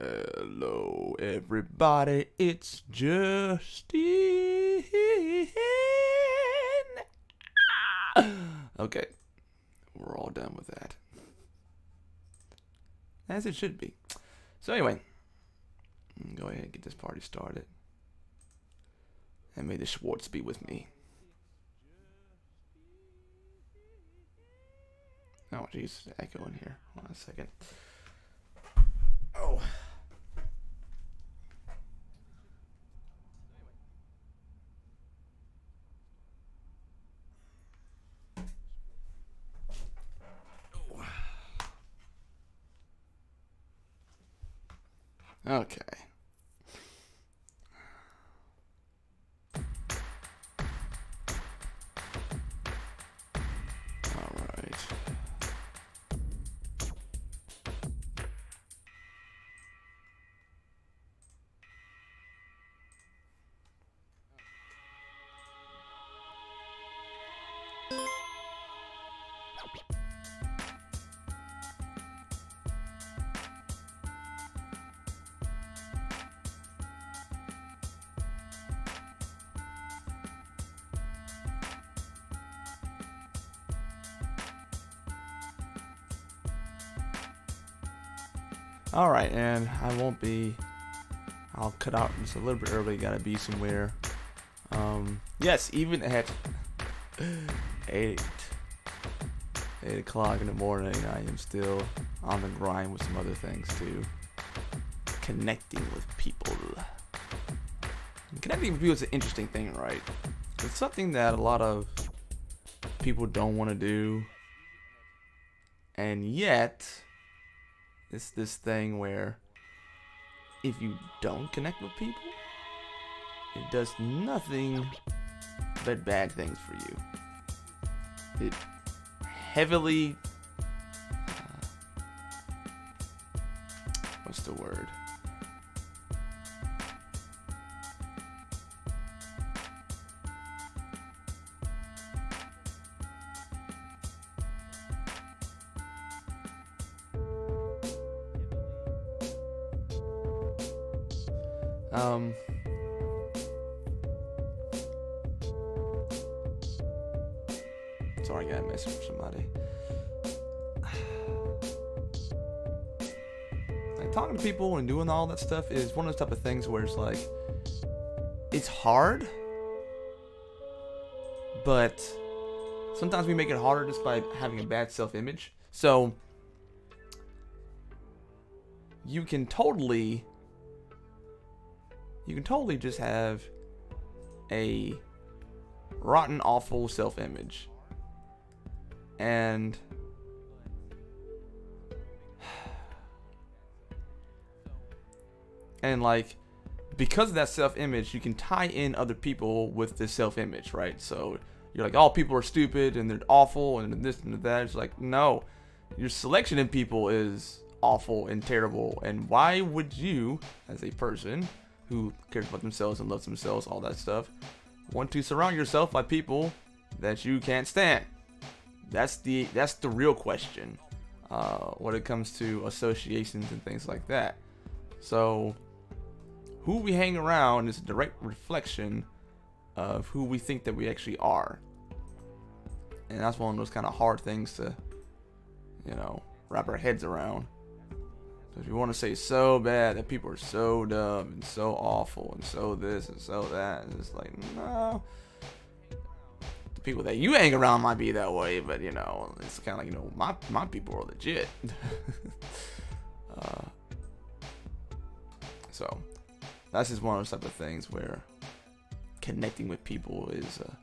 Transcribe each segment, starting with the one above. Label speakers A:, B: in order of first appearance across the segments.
A: Hello, everybody. It's Justin. Okay, we're all done with that. As it should be. So anyway, go ahead and get this party started. And may the Schwartz be with me. Oh, jeez, echo in here. Hold on a second. Oh. Okay. All right. Alright, and I'll cut out just a little bit early, gotta be somewhere. Yes, even at 8 o'clock in the morning, I am still on the grind with some other things too. Connecting with people. Connecting with people is an interesting thing, right? It's something that a lot of people don't want to do, and yet it's this thing where if you don't connect with people, it does nothing but bad things for you. It heavily what's the word? Sorry, I got a message from somebody. Like, talking to people and doing all that stuff is one of those type of things where it's like, it's hard, but sometimes we make it harder just by having a bad self-image. So you can totally just have a rotten, awful self-image. And like, because of that self-image, you can tie in other people with this self-image, right? So you're like, oh, people are stupid and they're awful and this and that. It's like, no, your selection in people is awful and terrible. And why would you, as a person who cares about themselves and loves themselves, all that stuff, want to surround yourself by people that you can't stand? That's the real question when it comes to associations and things like that. So who we hang around is a direct reflection of who we think that we actually are. And that's one of those kind of hard things to, wrap our heads around. So if you want to say so bad that people are so dumb and so awful and so this and so that, and it's like, no. The people that you hang around might be that way, but it's kind of like, my people are legit. So that's just one of those type of things where connecting with people is a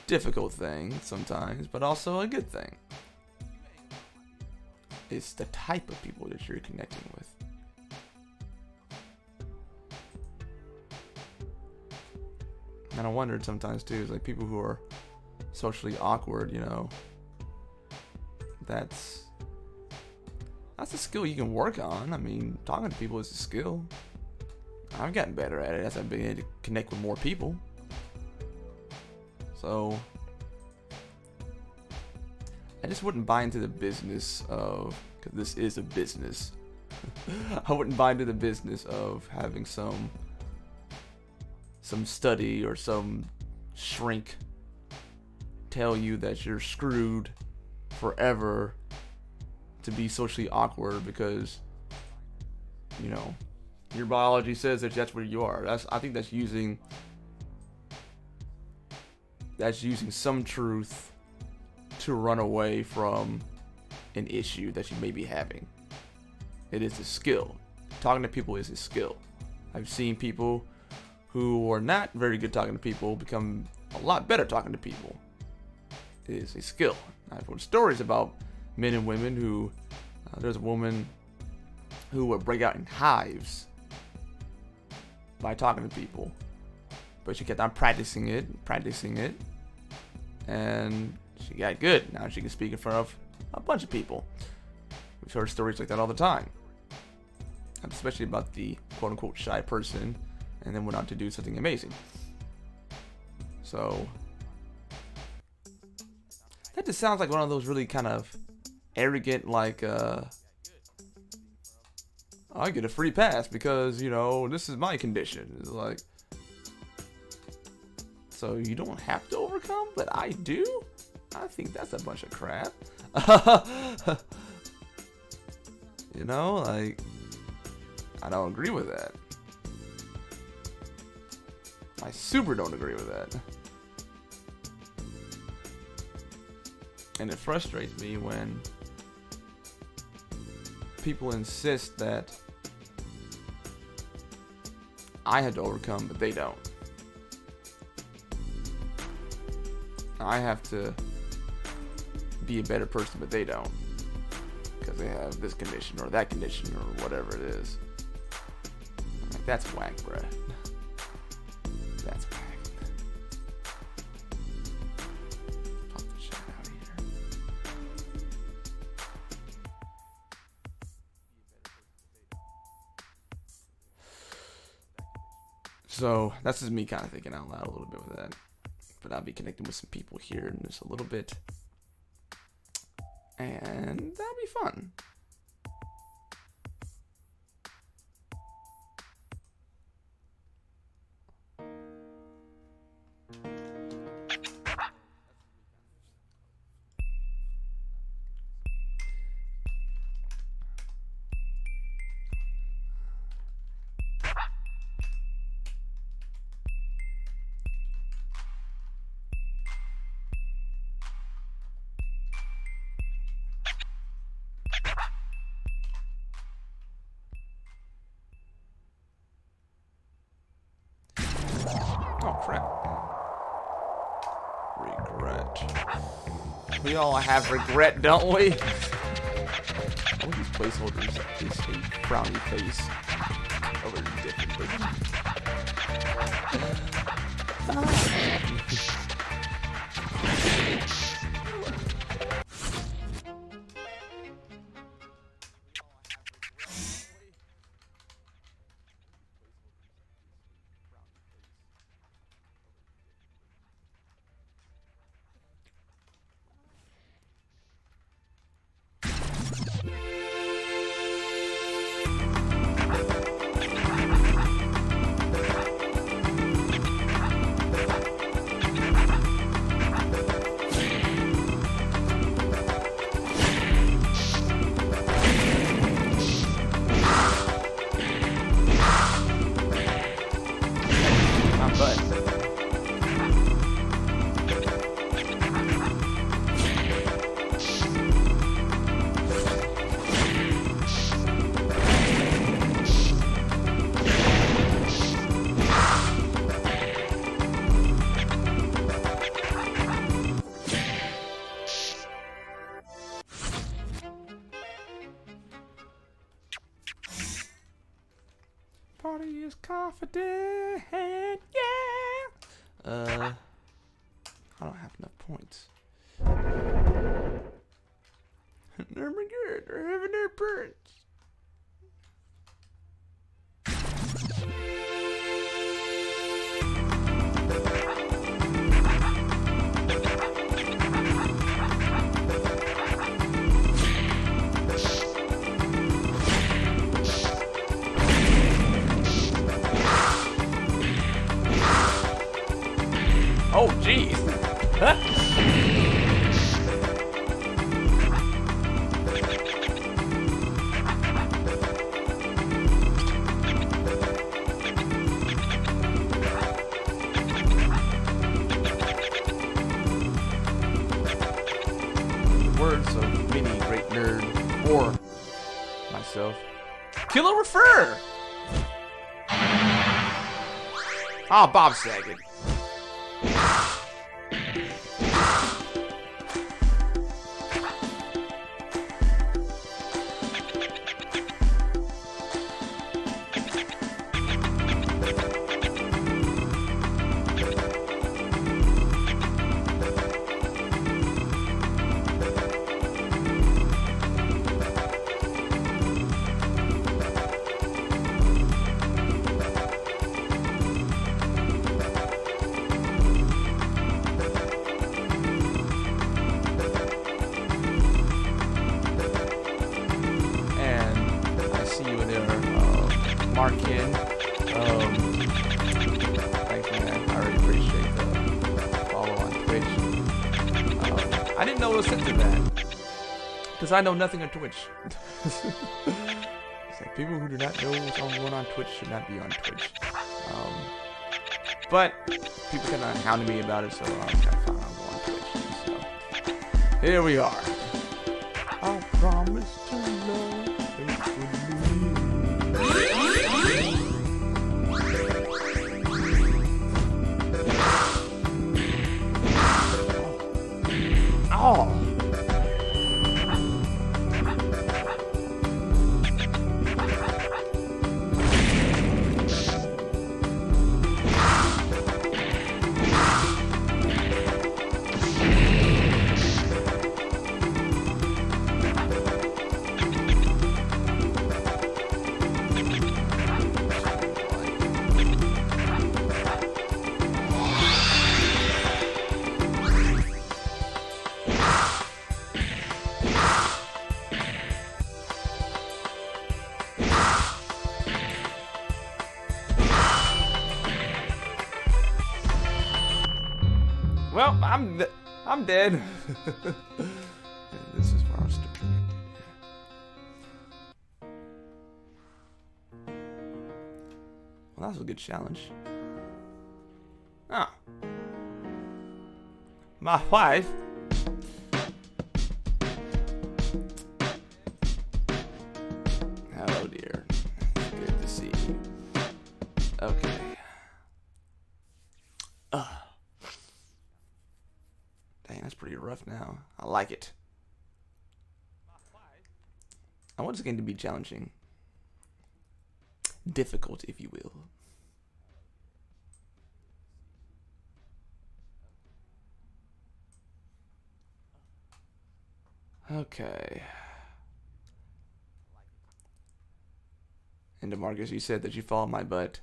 A: difficult thing sometimes, but also a good thing. It's the type of people that you're connecting with. And I wondered sometimes too, is like people who are socially awkward, that's a skill you can work on. I mean, talking to people is a skill. I've gotten better at it as I've been able to connect with more people. So I just wouldn't buy into the business of, because this is a business, I wouldn't buy into the business of having some study or some shrink tell you that you're screwed forever to be socially awkward because, you know, your biology says that that's where you are. I think that's using some truth to run away from an issue that you may be having. It is a skill. Talking to people is a skill. I've seen people who are not very good talking to people become a lot better talking to people. It is a skill. I've heard stories about men and women who, there's a woman who would break out in hives by talking to people, but she kept on practicing it, and she got good. Now she can speak in front of a bunch of people. We've heard stories like that all the time, especially about the quote-unquote shy person, and then went on to do something amazing. So that just sounds like one of those really kind of arrogant, like, I get a free pass because, you know, this is my condition. It's like, so you don't have to overcome, but I do? I think that's a bunch of crap. You know, like, I don't agree with that. I super don't agree with that. And it frustrates me when people insist that I had to overcome, but they don't. I have to be a better person, but they don't. Because they have this condition or that condition or whatever it is. I'm like, that's whack, bruh. That's whack. Pop the shit out of here. So that's just me kind of thinking out loud a little bit with that. But I'll be connecting with some people here in just a little bit. And that'll be fun. Oh crap. Regret. We all have regret, don't we? All these placeholders is a frowny face over different things. Party is confident, yeah. I don't have enough points. Never good. They're having their parents. Oh, jeez. Huh? Words of many great nerd or myself. Killer Refer! Ah, Bob Saget. Markin. Thanks, man. I really appreciate the follow on Twitch. I didn't know it was set to that. Because I know nothing on Twitch. It's like people who do not know what's going on Twitch should not be on Twitch. But people kind of hounded me about it, so I'm kind of fine on going on Twitch. So here we are. I promise to love faithfully. Oh. Well, I'm dead. This is where our story ended. Well, that was a good challenge. Ah. My wife. Hello, dear. It's good to see you. Okay. Dang, that's pretty rough now. I like it. I want this game to be challenging. Difficult, if you will. Okay. And DeMarcus, you said that you followed my butt.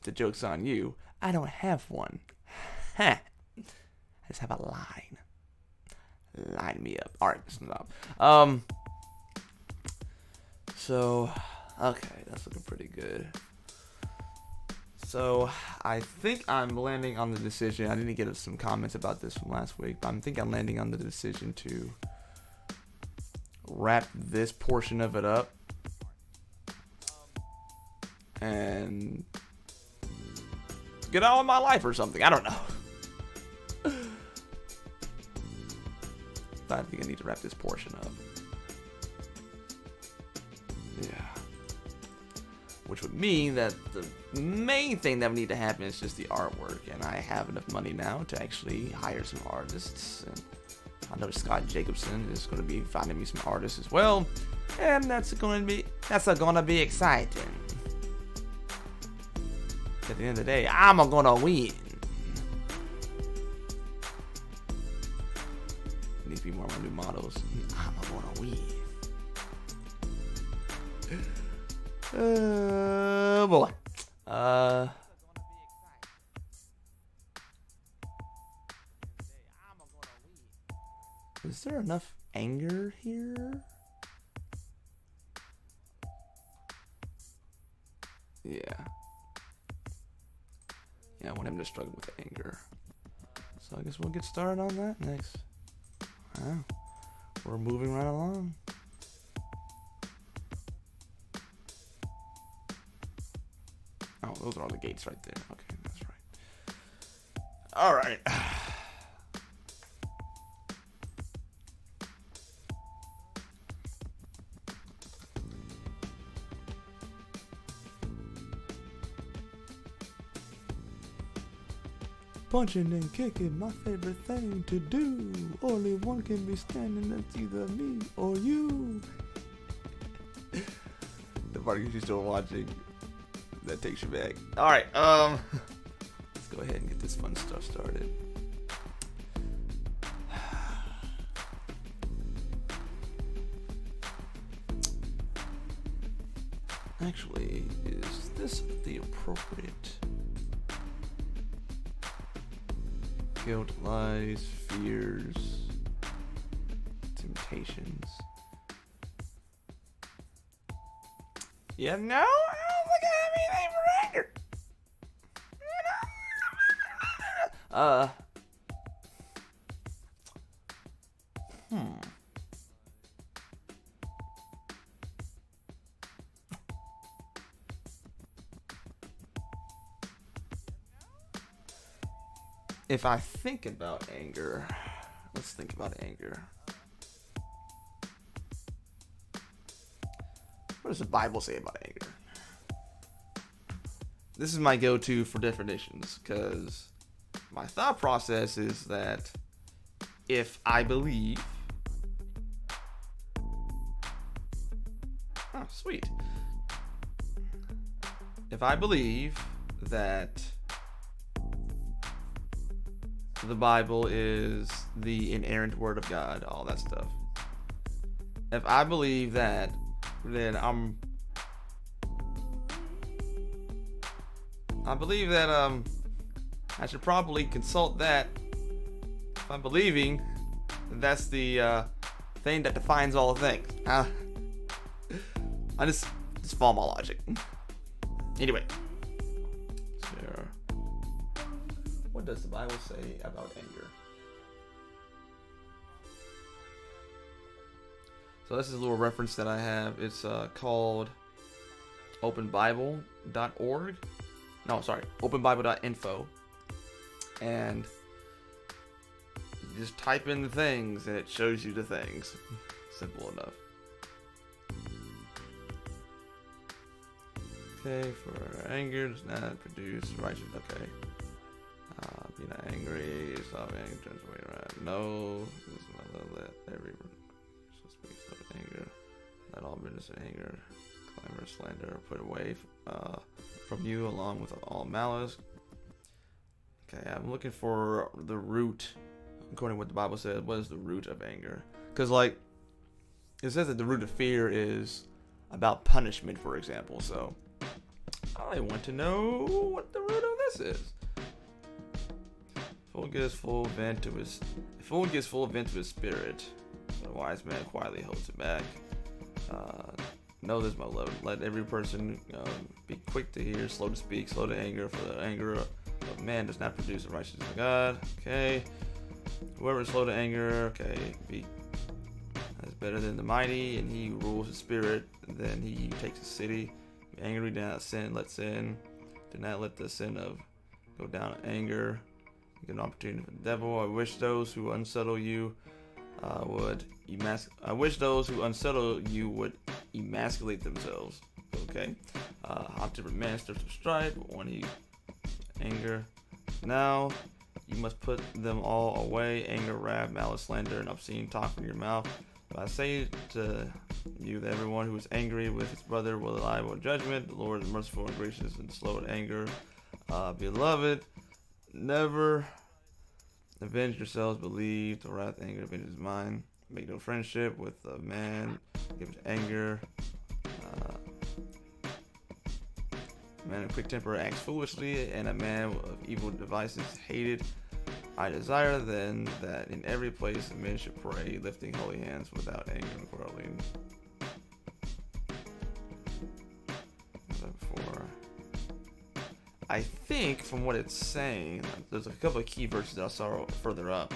A: The joke's on you. I don't have one. I just have a line. Line me up. Alright, stop. So, okay, that's looking pretty good. So, I think I'm landing on the decision. I didn't get some comments about this from last week, but I think I'm landing on the decision to wrap this portion of it up and get on with my life or something. I don't know. I think I need to wrap this portion up. Yeah. Which would mean that the main thing that would need to happen is just the artwork. And I have enough money now to actually hire some artists. And I know Scott Jacobson is going to be finding me some artists as well. And that's going to be exciting. At the end of the day, I'm going to win. Needs to be more of my new models. I'm gonna win. Boy. Is there enough anger here? Yeah. Yeah, I want him to struggle with anger. So I guess we'll get started on that next. Wow. We're moving right along. Oh, those are all the gates right there. Okay, that's right. All right. Punching and kicking, my favorite thing to do. Only one can be standing, that's either me or you. The part you're still watching, that takes you back. Alright, let's go ahead and get this fun stuff started. Actually, is this the appropriate... Guilt, lies, fears, temptations. Yeah, no, I don't think I have anything for anger. If I think about anger, let's think about anger. What does the Bible say about anger? This is my go-to for definitions, because my thought process is that if I believe... Oh, sweet. If I believe that the Bible is the inerrant word of God, all that stuff. If I believe that, then I believe that I should probably consult that. If I'm believing, that's the thing that defines all things. I just follow my logic. Anyway. What does the Bible say about anger? So this is a little reference that I have. It's called openbible.org. No, sorry, openbible.info. And you just type in the things and it shows you the things. Simple enough. Okay, for anger does not produce righteous. Okay. Be not angry, stop anger, turns away right. No, this is my love, let every so speaks of anger. Let all bitterness and anger, clamor, slander, put away from you along with all malice. Okay, I'm looking for the root, according to what the Bible says. What is the root of anger? Because, like, it says that the root of fear is about punishment, for example. So, I want to know what the root of this is. Fool gives full vent to his spirit, but a wise man quietly holds it back. Know this, my love. Let every person be quick to hear, slow to speak, slow to anger, for the anger of man does not produce the righteousness of God. Okay. Whoever is slow to anger, okay, is better than the mighty, and he who rules his spirit, and then he takes a city. Be angry, do not sin, let sin. Do not let the sin of go down in anger. Get an opportunity for the devil. I wish those who unsettle you would emasculate themselves. Okay. Hot tempered man stirs up strife, but when he anger. Now you must put them all away. Anger, wrath, malice, slander, and obscene talk from your mouth. But I say to you that everyone who is angry with his brother will lie about judgment. The Lord is merciful and gracious and slow to anger. Beloved, never avenge yourselves, believe the wrath, anger, vengeance is mine. Make no friendship with a man, give to anger. A man of quick temper acts foolishly, and a man of evil devices hated. I desire then that in every place men should pray, lifting holy hands without anger and quarreling. I think from what it's saying, there's a couple of key verses that I saw further up.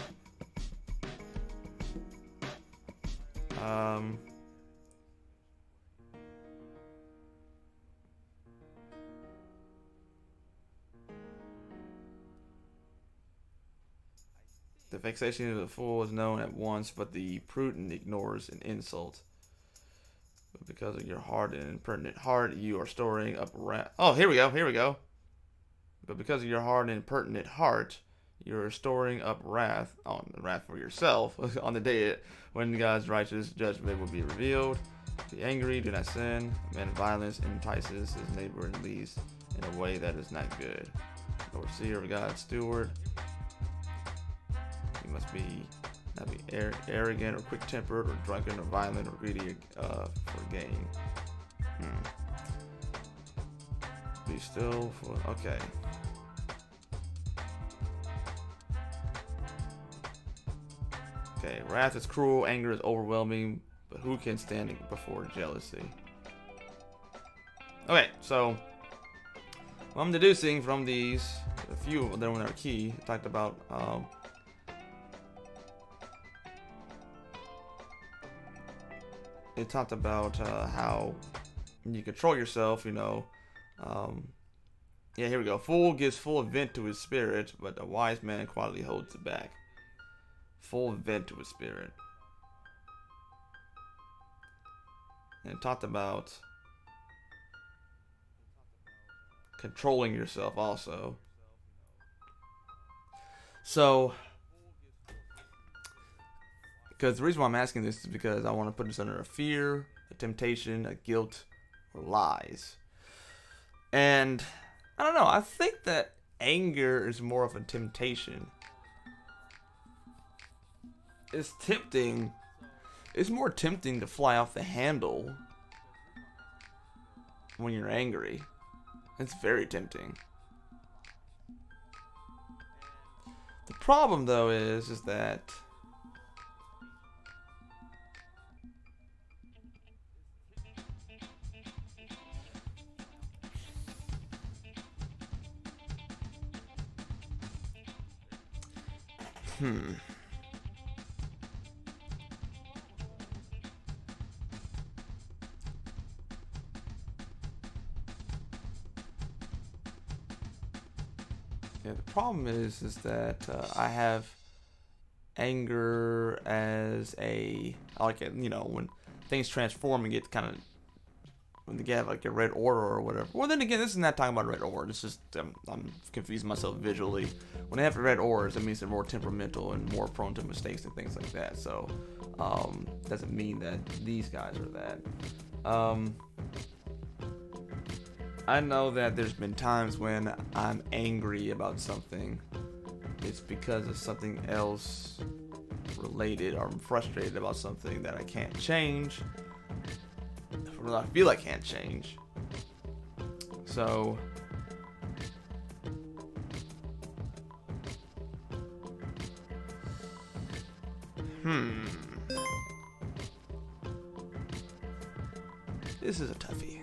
A: The vexation of the fool is known at once, but the prudent ignores an insult. But because of your hard and impertinent heart, you are storing up wrath. Oh, here we go. Here we go. But because of your hard and impertinent heart, you are storing up wrath on the wrath for yourself on the day when God's righteous judgment will be revealed. Be angry, do not sin. A man of violence entices his neighbor and leads in a way that is not good. Overseer of God's steward. You must be not be arrogant or quick-tempered or drunken or violent or greedy for gain. Be still for okay. Okay, wrath is cruel, anger is overwhelming, but who can stand before jealousy? Okay, so what I'm deducing from these, a few of them are key. I talked about it talked about how you control yourself, you know. Yeah, here we go. Fool gives full vent to his spirit, but a wise man quietly holds it back. Full vent to his spirit. And it talked about controlling yourself also. So, because the reason why I'm asking this is because I want to put this under a fear, a temptation, a guilt, or lies. And I don't know, I think that anger is more of a temptation. It's tempting. It's more tempting to fly off the handle when you're angry. It's very tempting. The problem though is that yeah, the problem is that I have anger as I like it, you know, when things transform and get kind of when they get like a red aura or whatever. Well, then again, this is not talking about red aura. This is I'm confusing myself visually. When they have red auras, it means they're more temperamental and more prone to mistakes and things like that. So doesn't mean that these guys are that. I know that there's been times when I'm angry about something. It's because of something else related, or I'm frustrated about something that I can't change, or I feel I can't change. So this is a toughie.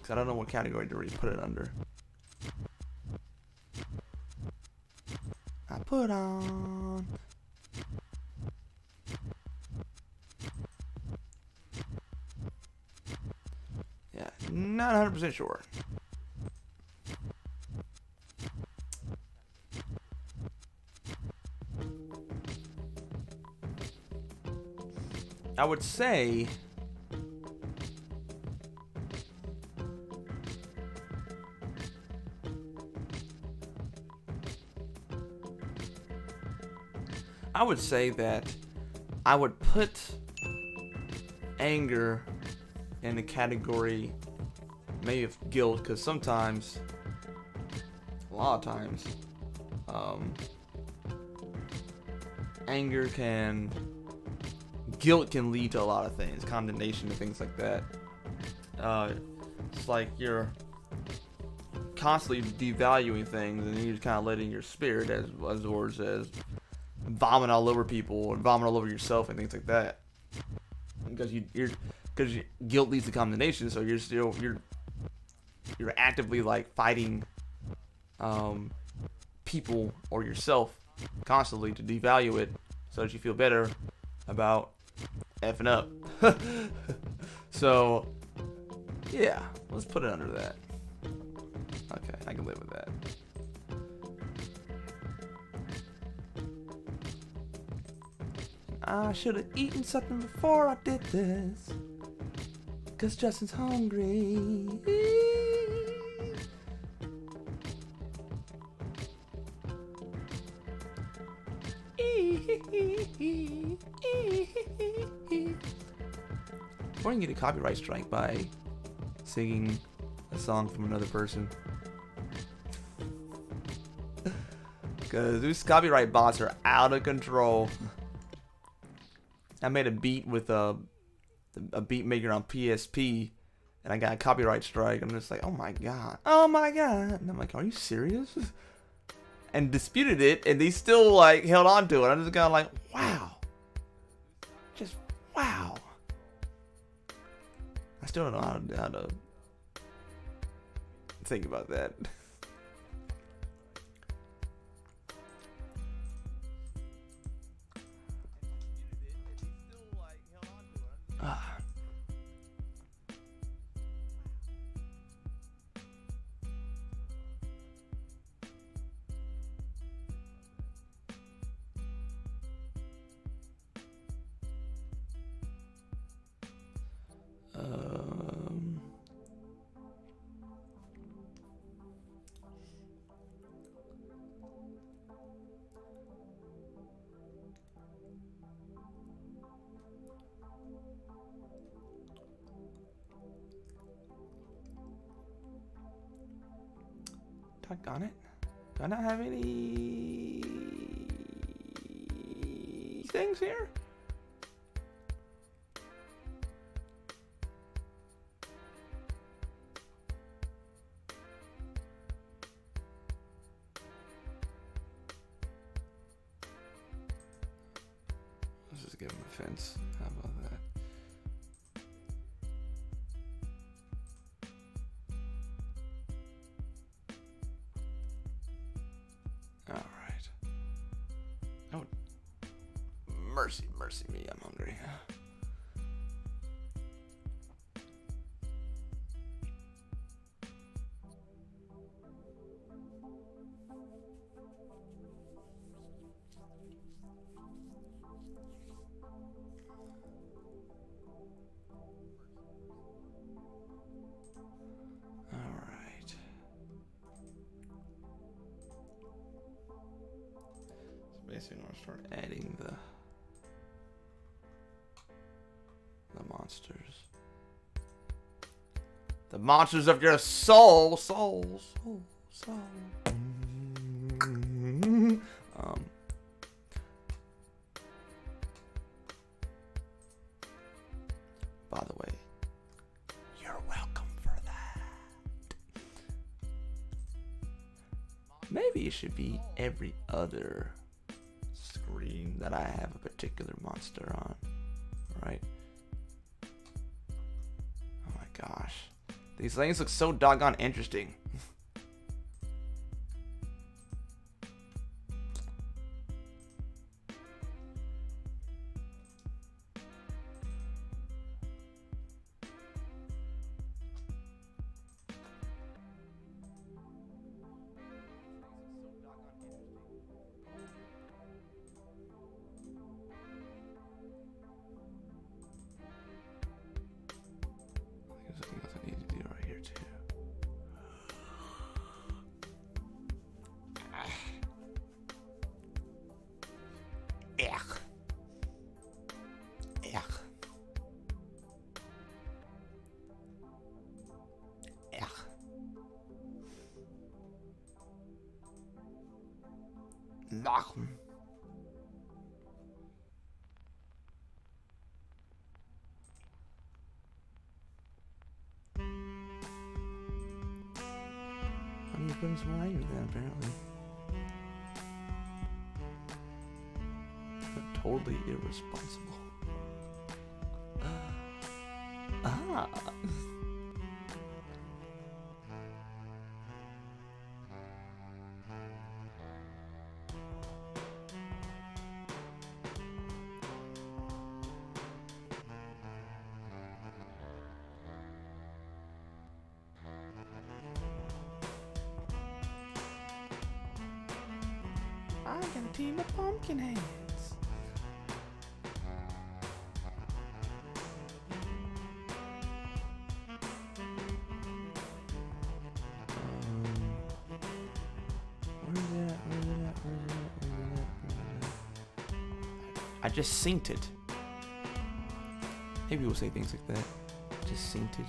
A: I don't know what category to really put it under. I put on. Yeah, not 100% sure. I would say that I would put anger in the category maybe of guilt, because sometimes, a lot of times, guilt can lead to a lot of things, condemnation and things like that. It's like you're constantly devaluing things, and you're just kind of letting your spirit, as words as vomit all over people and vomit all over yourself and things like that, because guilt leads to condemnation. So you're you're actively like fighting people or yourself constantly to devalue it so that you feel better about effing up. So yeah, let's put it under that. Okay, I can live with that. I should have eaten something before I did this, 'cause Justin's hungry. Or you can get a copyright strike by singing a song from another person. Because these copyright bots are out of control. I made a beat with a beat maker on PSP, and I got a copyright strike. I'm just like, oh my god, oh my god. And I'm like, are you serious? And disputed it, and they still like held on to it. I'm just kind of like, wow, just wow. I still don't know how to think about that. Doggone it. Do I not have any things here? Let's just give him a fence. How about that? Alright. Oh. Mercy, mercy me, I'm hungry. Basically, I'm gonna start adding the monsters. The monsters of your soul. By the way, you're welcome for that. Maybe it should be every other screen that I have a particular monster on, right? Oh my gosh, these things look so doggone interesting. Lachen. I'm gonna put in some more anger then, apparently. Totally irresponsible. I got a team of pumpkin heads. I just synced it. Maybe we'll say things like that. Just synced it.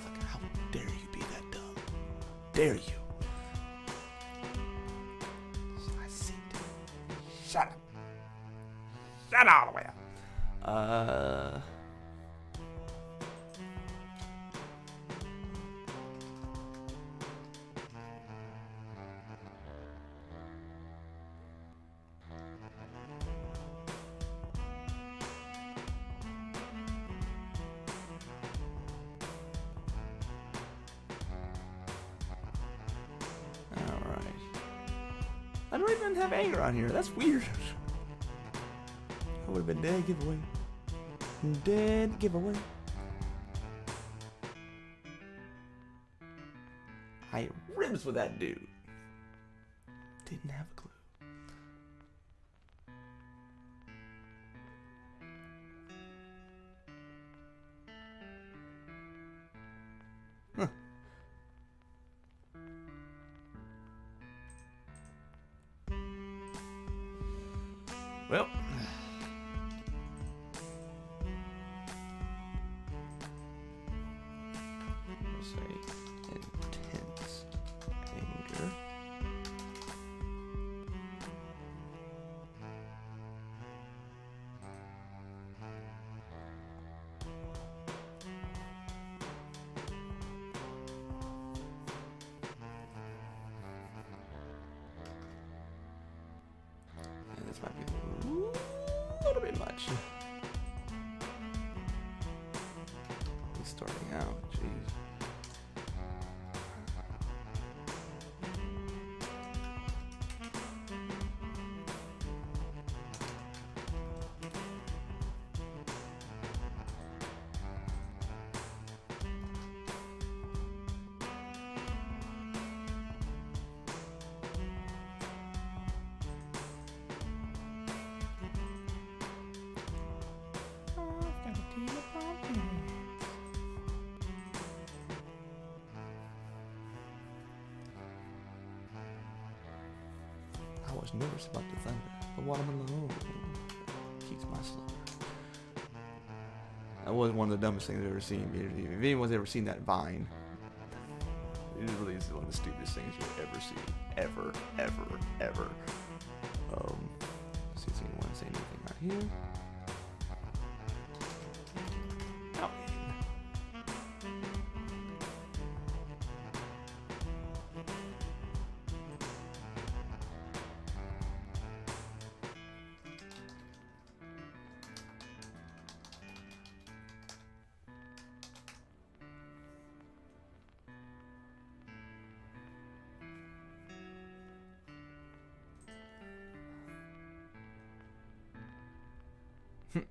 A: Like, how dare you be that dumb? Dare you? I synced it. Shut up. Shut all the way up. I don't even have anger on here. That's weird. I would have been dead giveaway. Dead giveaway. I ate ribs with that dude. Didn't have a clue. Huh. Well, we'll say intense anger. And this might be a little bit much. He's starting out, jeez. I was nervous about the thunder. The watermelon keeps my slumber. That was one of the dumbest things I've ever seen. If anyone's ever seen that Vine, it really is one of the stupidest things you'll ever see. Ever, ever, ever. Let's see if anyone say anything right here. Oh.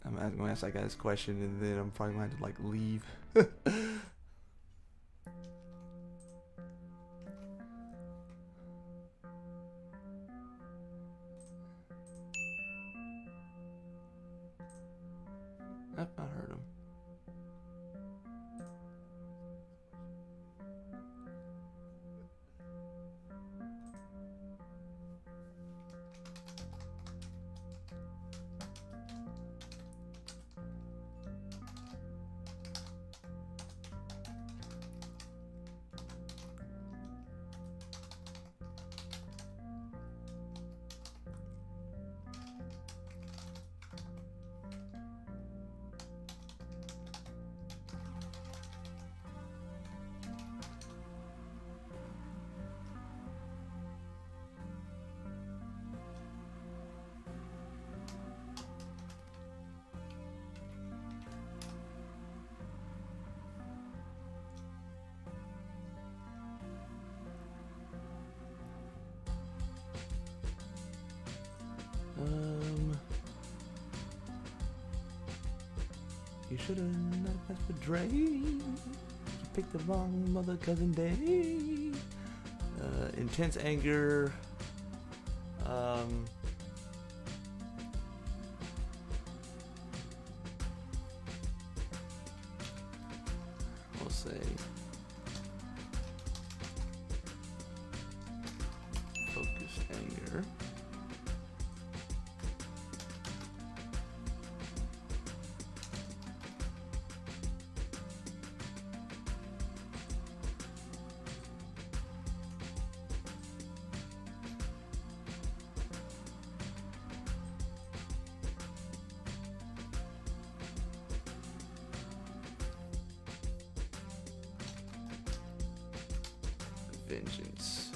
A: I'm going to ask that guy this question, and then I'm probably going to like leave. Yep, I heard him. You should have not passed for Dre. You picked the wrong mother cousin day. Intense anger. We'll say focused anger. Vengeance.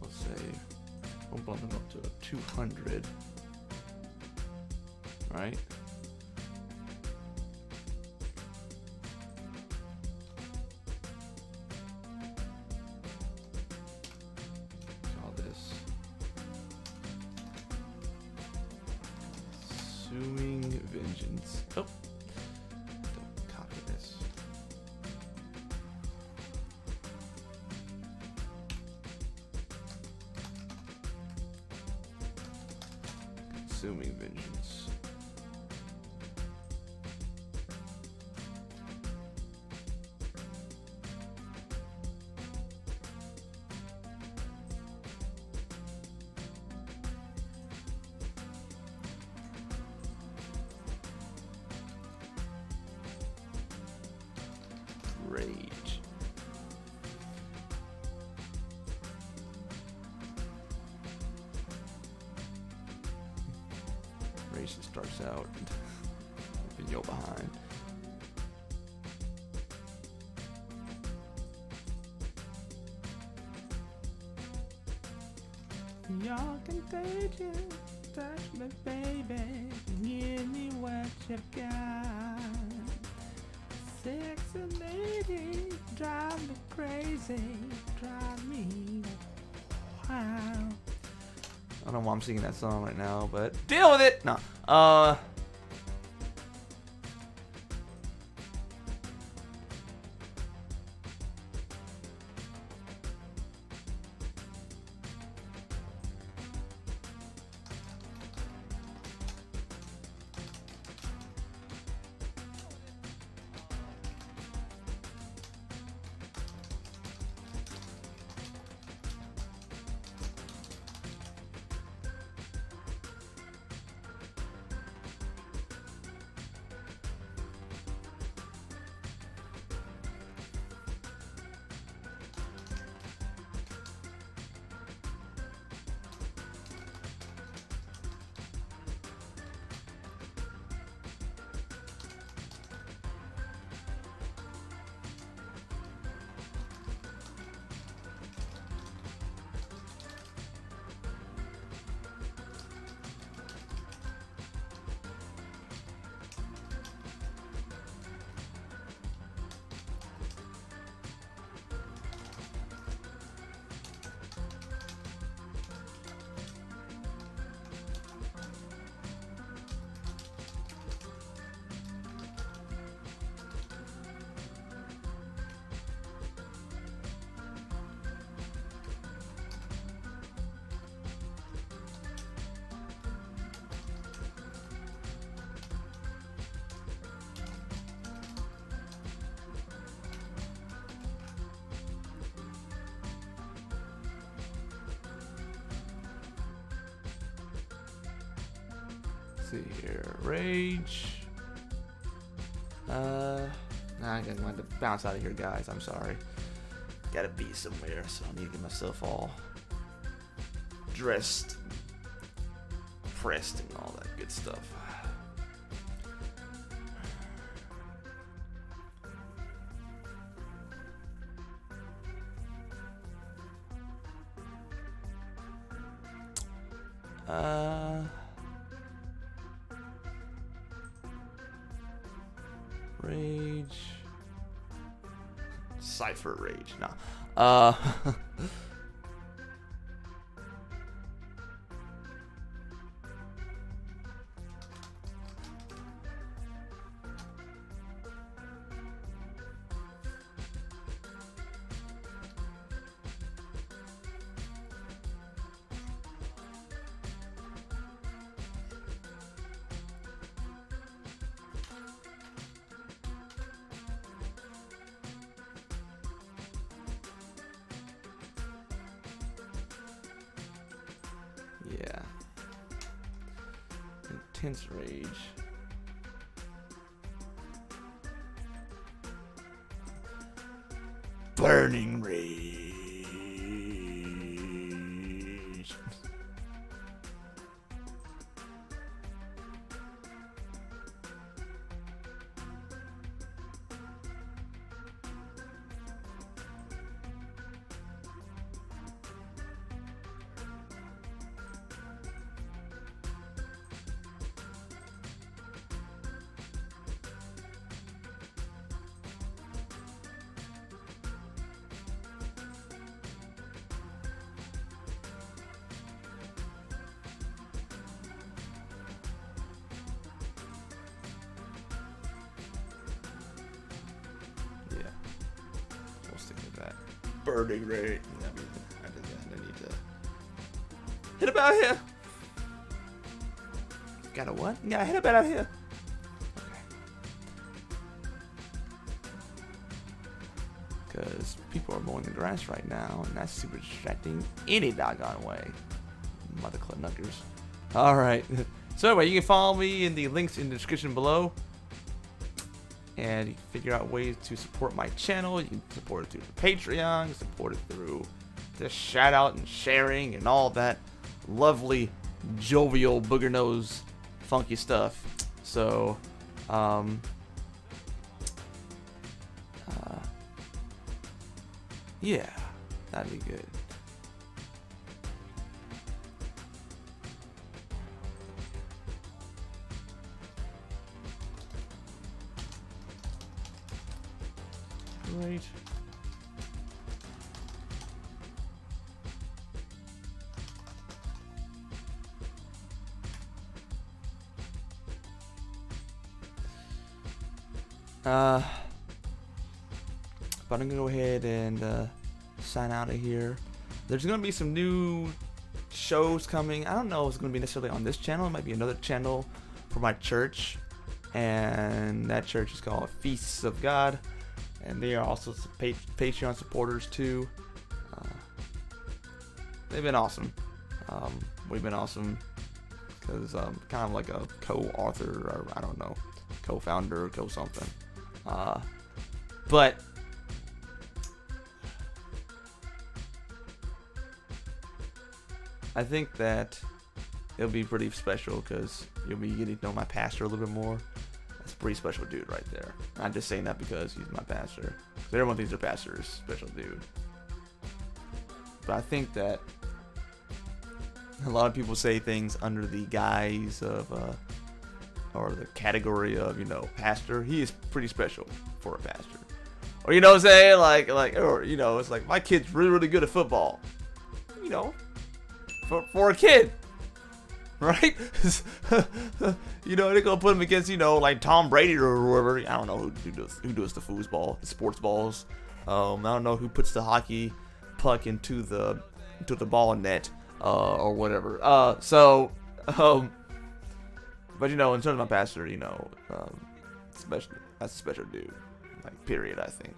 A: Let's say we'll bump them up to a 200, right? Call this Consuming Vengeance. Oh, don't copy this. Consuming Vengeance. Rage. Rage starts out in your behind. You're contagious, touch me, baby, give me what you've got. Sexy lady, drive me crazy, drive me wild. I don't know why I'm singing that song right now, but deal with it. No. See here, rage. Nah, I'm gonna have to bounce out of here, guys. I'm sorry. Gotta be somewhere, so I need to get myself all dressed, pressed, and all that good stuff. Rage. Cypher rage. Nah. Yeah. Intense rage. Burning rage. Burning rate. I mean, I did that. I need to hit about here. Got a what? Yeah, hit about out here. Okay. Because people are mowing the grass right now, and that's super distracting any doggone way. Mother clunuckers. Alright. So anyway, you can follow me in the links in the description below. And you can figure out ways to support my channel. You can support it through the Patreon, support it through the shout out and sharing and all that lovely, jovial, booger nose, funky stuff. So, yeah, that'd be good. Right. But I'm gonna go ahead and sign out of here. There's gonna be some new shows coming. I don't know if it's gonna be necessarily on this channel. It might be another channel for my church, and that church is called Feasts of God. And they are also Patreon supporters too. They've been awesome. We've been awesome because kind of like a co-author, or I don't know, co-founder, co-something. But I think that it'll be pretty special because you'll be getting to know my pastor a little bit more. That's a pretty special dude right there. I'm just saying that because he's my pastor. Everyone thinks their pastor is a special dude. But I think that a lot of people say things under the guise of, or the category of, you know, pastor. He is pretty special for a pastor. Or, you know what I'm saying? Like, or, you know, it's like, my kid's really, really good at football. You know, for a kid. Right? You know, they're gonna put him against, you know, like Tom Brady or whoever. I don't know who does the foosball, the sports balls. I don't know who puts the hockey puck into the ball net, or whatever. But you know, in terms of my pastor, you know, special, that's a special dude. Like, period. I think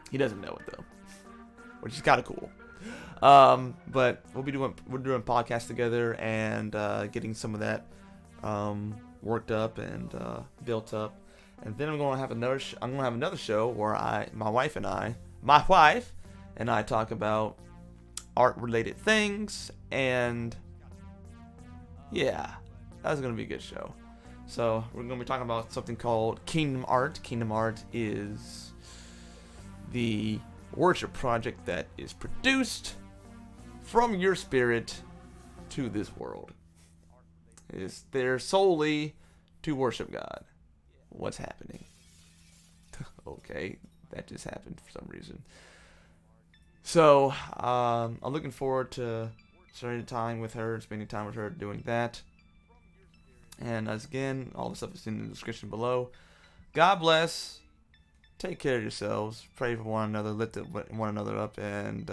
A: he doesn't know it though, which is kind of cool. But we're doing podcasts together and getting some of that worked up and built up, and then I'm gonna have another show where my wife and I talk about art related things, and yeah, that's gonna be a good show. So we're gonna be talking about something called Kingdom Art. Kingdom Art is the worship project that is produced from your spirit to this world. It's there solely to worship God. What's happening? Okay, that just happened for some reason. So I'm looking forward to spending time with her, doing that. And as again, all the stuff is in the description below. God bless. Take care of yourselves. Pray for one another. Lift one another up. And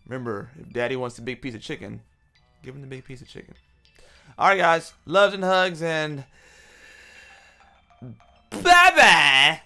A: remember, if Daddy wants the big piece of chicken, give him the big piece of chicken. Alright, guys. Loves and hugs. And bye-bye.